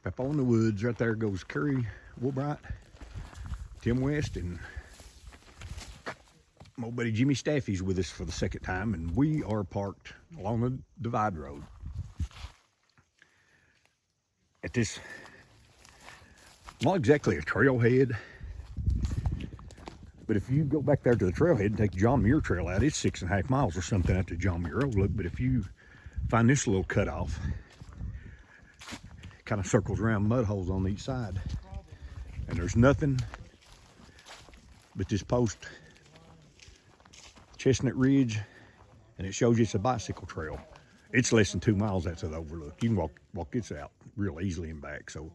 Up on the woods, right there goes Curry Woolbright, Tim West, and my buddy Jimmy Staffy's with us for the second time, and we are parked along the divide road at this, not exactly a trailhead, but if you go back there to the trailhead and take John Muir Trail out, it's 6.5 miles or something out to John Muir Overlook. But if you find this little cutoff, it kind of circles around mud holes on each side, and there's nothing but this post Chestnut Ridge, and it shows you it's a bicycle trail. It's less than 2 miles out to the overlook. You can walk this out real easily and back. So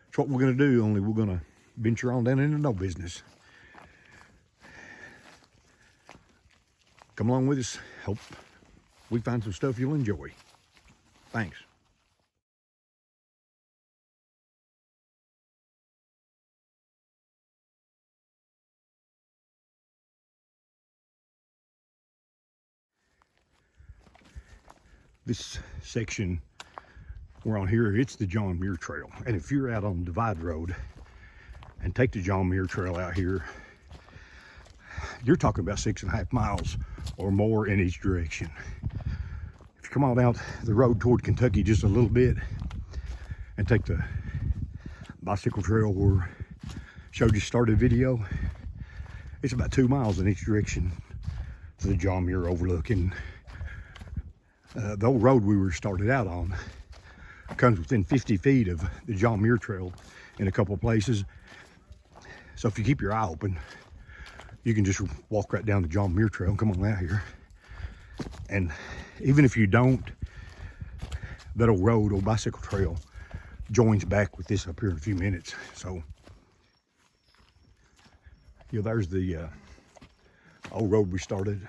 that's what we're gonna do, only we're gonna venture on down into No Business. Come along with us. Hope we find some stuff you'll enjoy. Thanks. This section we're on here, it's the John Muir Trail. And if you're out on Divide Road and take the John Muir Trail out here, you're talking about 6.5 miles or more in each direction. If you come on out the road toward Kentucky just a little bit and take the bicycle trail where I showed you started video, it's about 2 miles in each direction to the John Muir Overlook. And the old road we were started out on comes within 50 feet of the John Muir Trail in a couple of places. So if you keep your eye open, you can just walk right down the John Muir Trail and come on out here. And even if you don't, that old road, old bicycle trail, joins back with this up here in a few minutes. So, yeah, there's the old road we started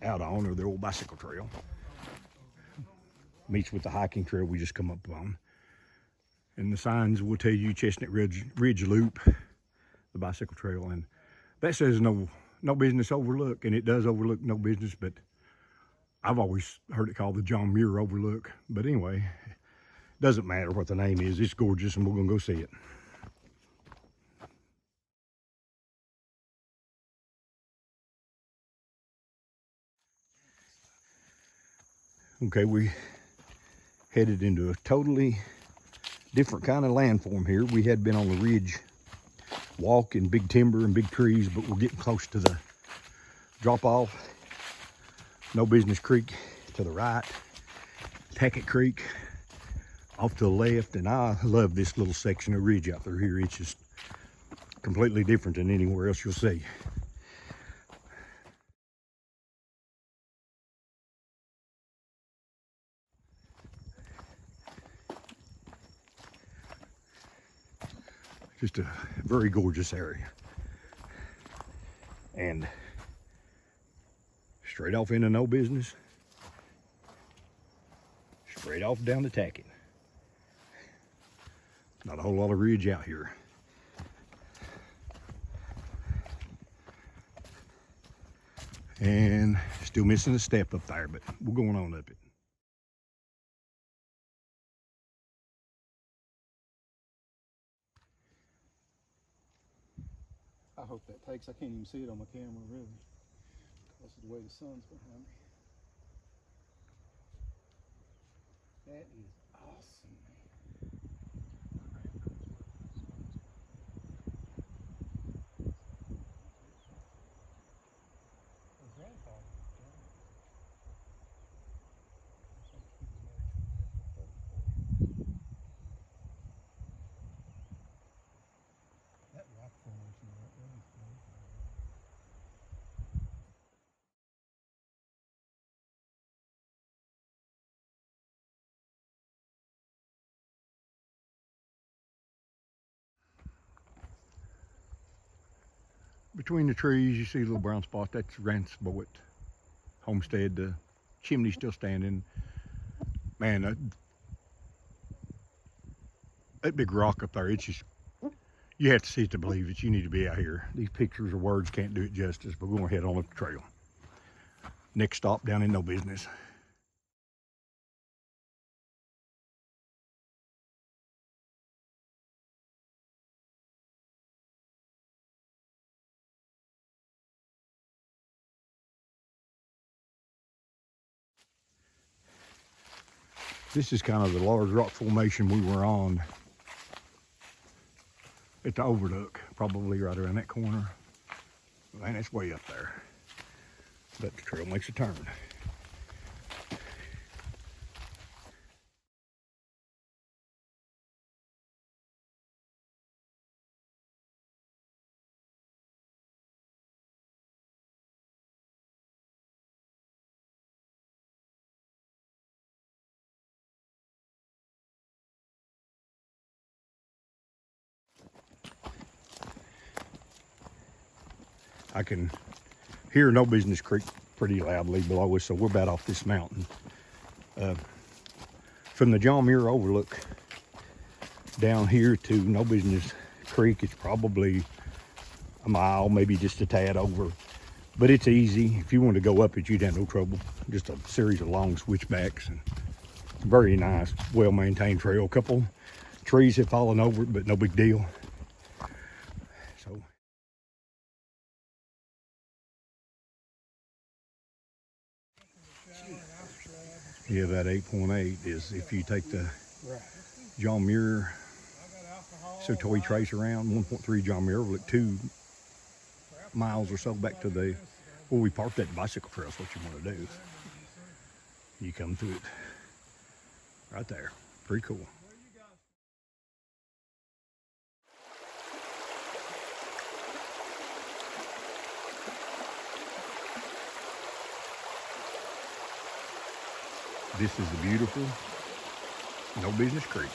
out on, or the old bicycle trail. Meets with the hiking trail we just come up on. And the signs will tell you Chestnut Ridge Loop, the bicycle trail. And that says no business overlook, and it does overlook No Business, but I've always heard it called the John Muir Overlook. But anyway, doesn't matter what the name is. It's gorgeous, and we're gonna go see it. Okay, we headed into a totally different kind of landform here. We had been on the ridge walk in big timber and big trees, but we're getting close to the drop off. No Business Creek to the right, Tackett Creek off to the left, and I love this little section of ridge out through here. It's just completely different than anywhere else you'll see. Just a very gorgeous area. And straight off into No Business, straight off down to Tackett. Not a whole lot of ridge out here. And still missing a step up there, but we're going on up it. I hope that takes. I can't even see it on my camera, really, because of the way the sun's behind me. That is awesome, man. That rock formation right there is cool. Between the trees, you see a little brown spot. That's Rance Boyd homestead. The chimney's still standing. Man, that big rock up there, it's just, you have to see it to believe it. You need to be out here. These pictures or words can't do it justice, but we're gonna head on up the trail. Next stop down in No Business. This is kind of the large rock formation we were on at the Overlook, probably right around that corner. And it's way up there. But the trail makes a turn. I can hear No Business Creek pretty loudly below us, so we're about off this mountain. From the John Muir Overlook down here to No Business Creek, it's probably a mile, maybe just a tad over. But it's easy. If you want to go up it, you'd have no trouble. Just a series of long switchbacks. And very nice, well-maintained trail. A couple trees have fallen over it, but no big deal. So. Yeah, that 8.8 is if you take the John Muir Sotoy trace around 1.3 John Muir Overlook, 2 miles or so back to the where we parked that bicycle trail. Is what you want to do. You come through it right there. Pretty cool. This is the beautiful No Business Creek.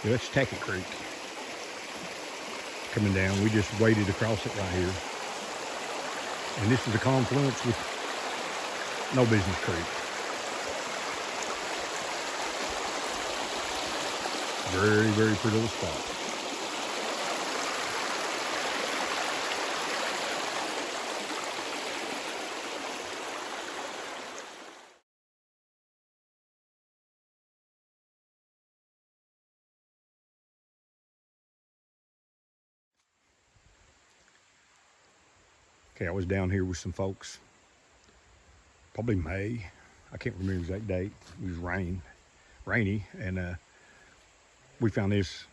Yeah, that's Tackett Creek coming down. We just waded across it right here. And this is a confluence with No Business Creek. Very, very pretty little spot. Okay, I was down here with some folks, probably May. I can't remember the exact date. It was rainy, and we found this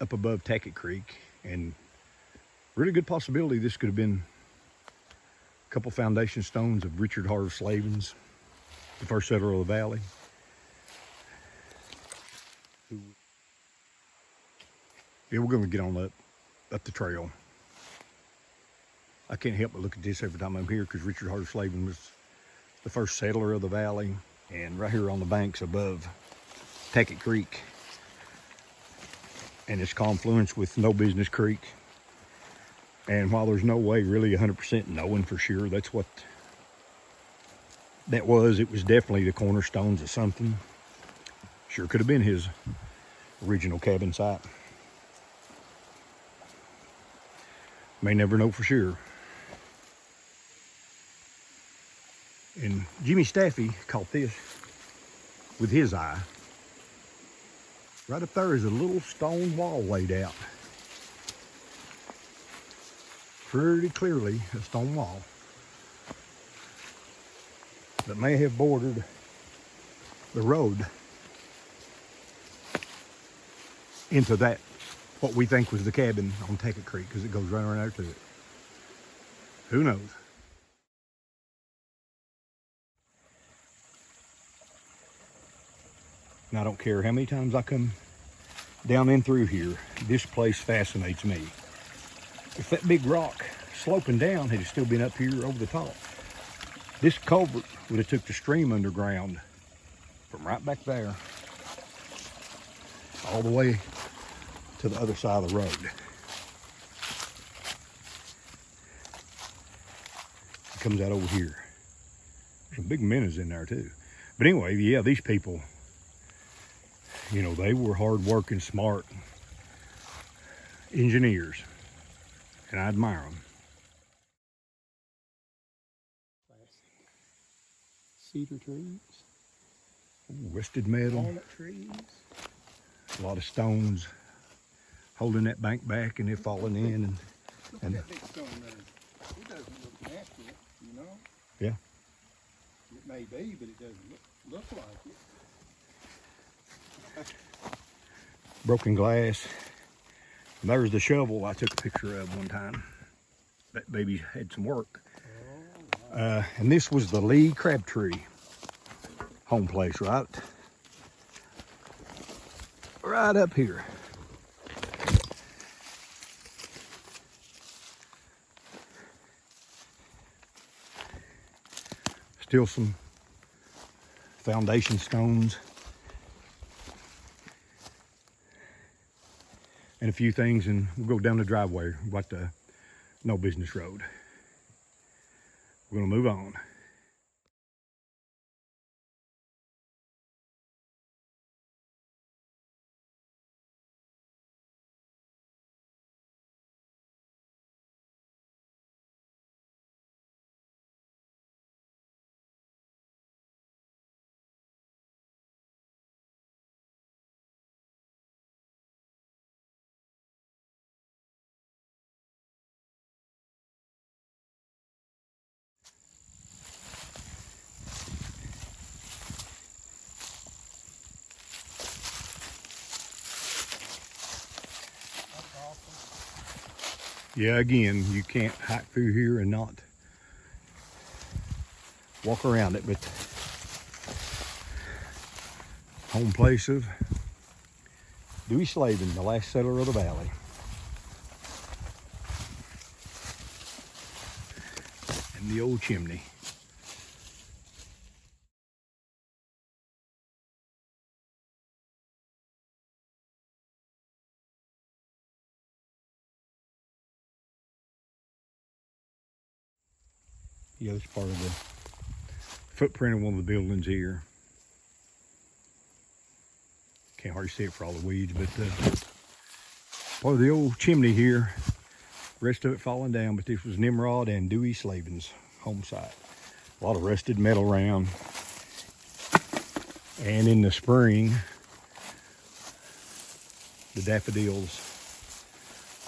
up above Tackett Creek, and really good possibility this could have been a couple foundation stones of Richard Slaven's, the first settler of the valley. Yeah, we're gonna get on up the trail. I can't help but look at this every time I'm here because Richard Slaven was the first settler of the valley, and right here on the banks above Tackett Creek and its confluence with No Business Creek. And while there's no way really 100% knowing for sure that's what that was, it was definitely the cornerstones of something. Sure could have been his original cabin site. May never know for sure. And Jimmy Staffy caught this with his eye. Right up there is a little stone wall laid out. Pretty clearly a stone wall that may have bordered the road into that, what we think was the cabin on Tackett Creek, because it goes right around there to it. Who knows? And I don't care how many times I come down in through here, this place fascinates me. If that big rock sloping down had still been up here over the top, this culvert would have took the stream underground from right back there all the way to the other side of the road. It comes out over here. There's some big minnows in there too. But anyway, yeah, these people, you know, they were hard-working, smart engineers, and I admire them. Cedar trees. Ooh, rusted metal. Walnut trees. A lot of stones holding that bank back and it falling in. Look at that big stone there. It doesn't look natural, you know? Yeah. It may be, but it doesn't look like it. Broken glass. And there's the shovel I took a picture of one time. That baby had some work. Oh, wow. And this was the Lee Crabtree home place, right? Right up here. Still some foundation stones. And a few things, and we'll go down the driveway, about the No Business Road. We're gonna move on. Yeah, again, you can't hike through here and not walk around it, but home place of Dewey Slaven, the last settler of the valley. And the old chimney. Yeah, that's part of the footprint of one of the buildings here. Can't hardly see it for all the weeds, but part of the old chimney here. Rest of it falling down, but this was Nimrod and Dewey Slaven's home site. A lot of rusted metal around. And in the spring, the daffodils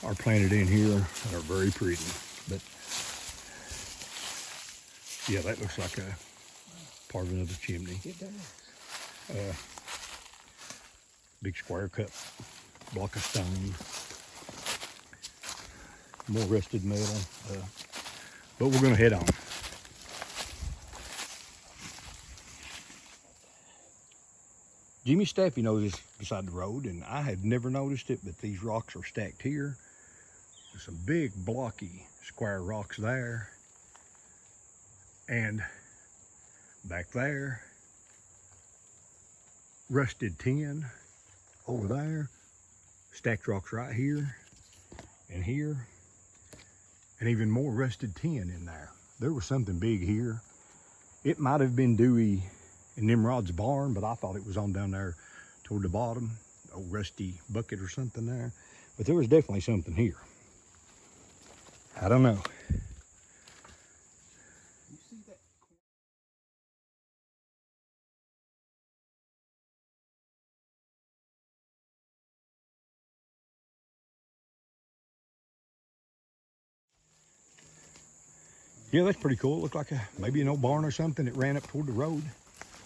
are planted in here and are very pretty. But yeah, that looks like a part of another chimney. It does. Big square cut block of stone. More rusted metal. But we're gonna head on. Jimmy Staffy knows this beside the road, and I had never noticed it, but these rocks are stacked here. There's some big blocky square rocks there. And back there, rusted tin over there, stacked rocks right here and here, and even more rusted tin in there. There was something big here. It might have been Dewey and Nimrod's barn, but I thought it was on down there toward the bottom, old rusty bucket or something there. But there was definitely something here. I don't know. You see that? Yeah, that's pretty cool. It looked like maybe an old barn or something that ran up toward the road.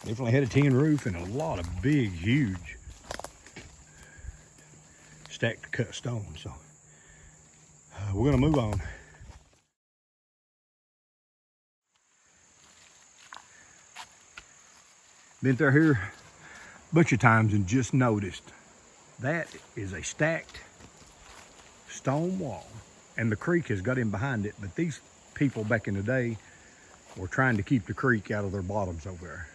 Definitely had a tin roof and a lot of big, huge stacked cut stone. So we're gonna move on. Been through here a bunch of times and just noticed that is a stacked stone wall, and the creek has got in behind it, but these people back in the day were trying to keep the creek out of their bottoms over there.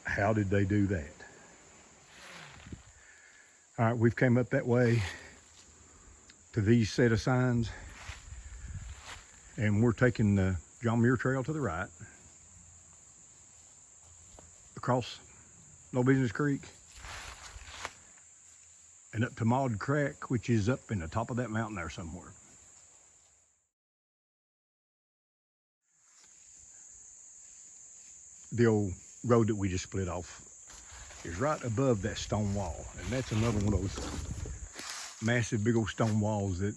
How did they do that? All right, we've came up that way to these set of signs, and we're taking the John Muir Trail to the right, across No Business Creek, and up to Maude Crack, which is up in the top of that mountain there somewhere. The old road that we just split off is right above that stone wall. And that's another one of those massive, big old stone walls that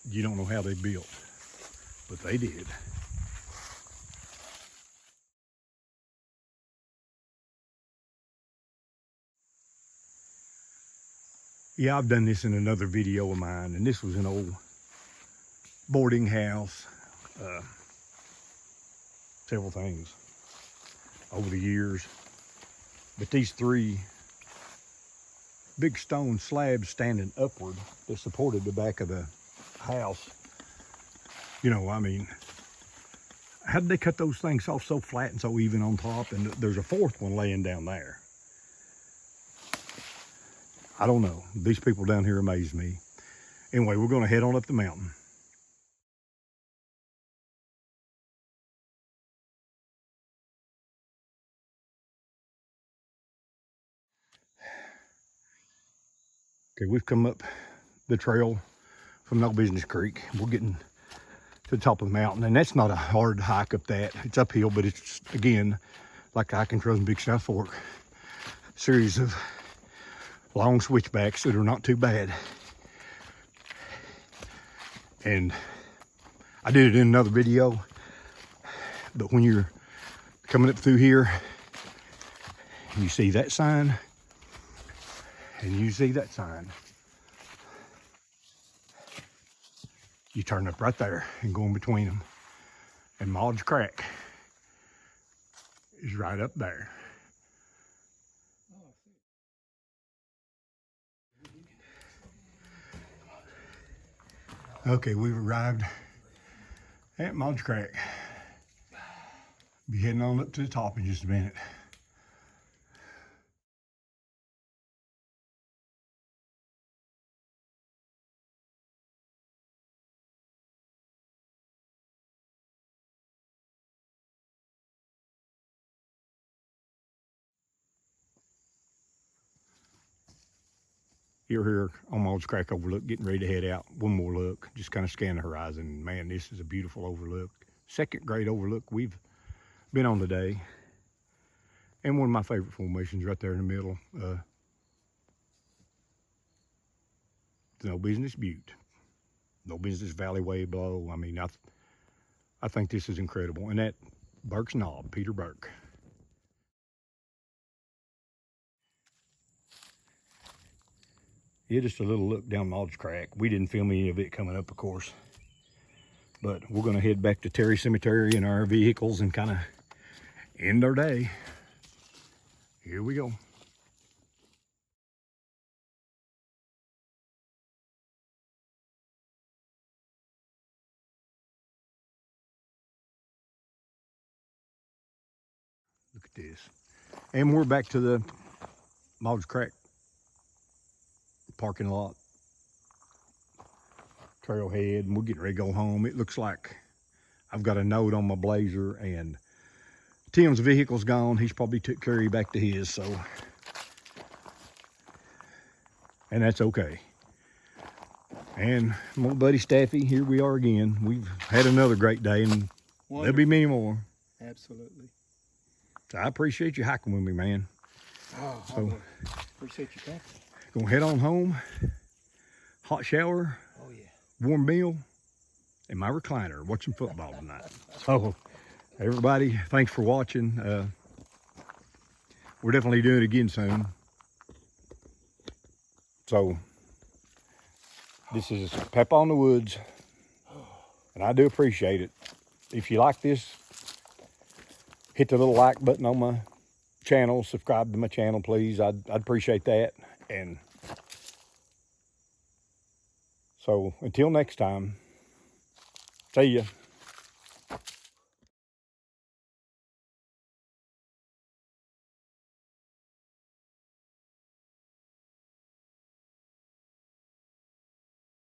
you don't know how they built, but they did. Yeah, I've done this in another video of mine, and this was an old boarding house. Several things over the years. But these three big stone slabs standing upward that supported the back of the house, you know, I mean, how did they cut those things off so flat and so even on top? And there's a fourth one laying down there. I don't know. These people down here amaze me. Anyway, we're going to head on up the mountain. Okay, we've come up the trail from No Business Creek. We're getting to the top of the mountain, and that's not a hard hike up that. It's uphill, but it's, again, like hiking trails in Big South Fork. Series of long switchbacks that are not too bad. And I did it in another video, but when you're coming up through here, you see that sign, and you see that sign, you turn up right there and go in between them. And Maude's Crack is right up there. Okay, we've arrived at Maude's Crack. Be heading on up to the top in just a minute. You're here on Maude's Crack Overlook, getting ready to head out. One more look, just kind of scan the horizon. Man, this is a beautiful overlook. Second great overlook we've been on today. And one of my favorite formations right there in the middle. The No Business Butte. No Business Valley way below. I mean, I think this is incredible. And that Burke's Knob, Peter Burke. Yeah, just a little look down Maude's Crack. We didn't film any of it coming up, of course. But we're going to head back to Terry Cemetery in our vehicles and kind of end our day. Here we go. Look at this. And we're back to the Maude's Crack parking lot. Trailhead, and we're getting ready to go home. It looks like I've got a note on my Blazer, and Tim's vehicle's gone. He's probably took Carrie back to his, so. And that's okay. And my buddy Staffy, here we are again. We've had another great day, and Wonderful. There'll be many more. Absolutely. So I appreciate you hiking with me, man. Oh, So, appreciate your company. gonna head on home. Hot shower. Oh, yeah. Warm meal, and my recliner, watching football tonight. So, everybody, thanks for watching. We're definitely doing it again soon. So, this is Pepper on the Woods, and I do appreciate it. If you like this, hit the little like button on my channel. Subscribe to my channel, please. I'd appreciate that. And so, until next time, see ya.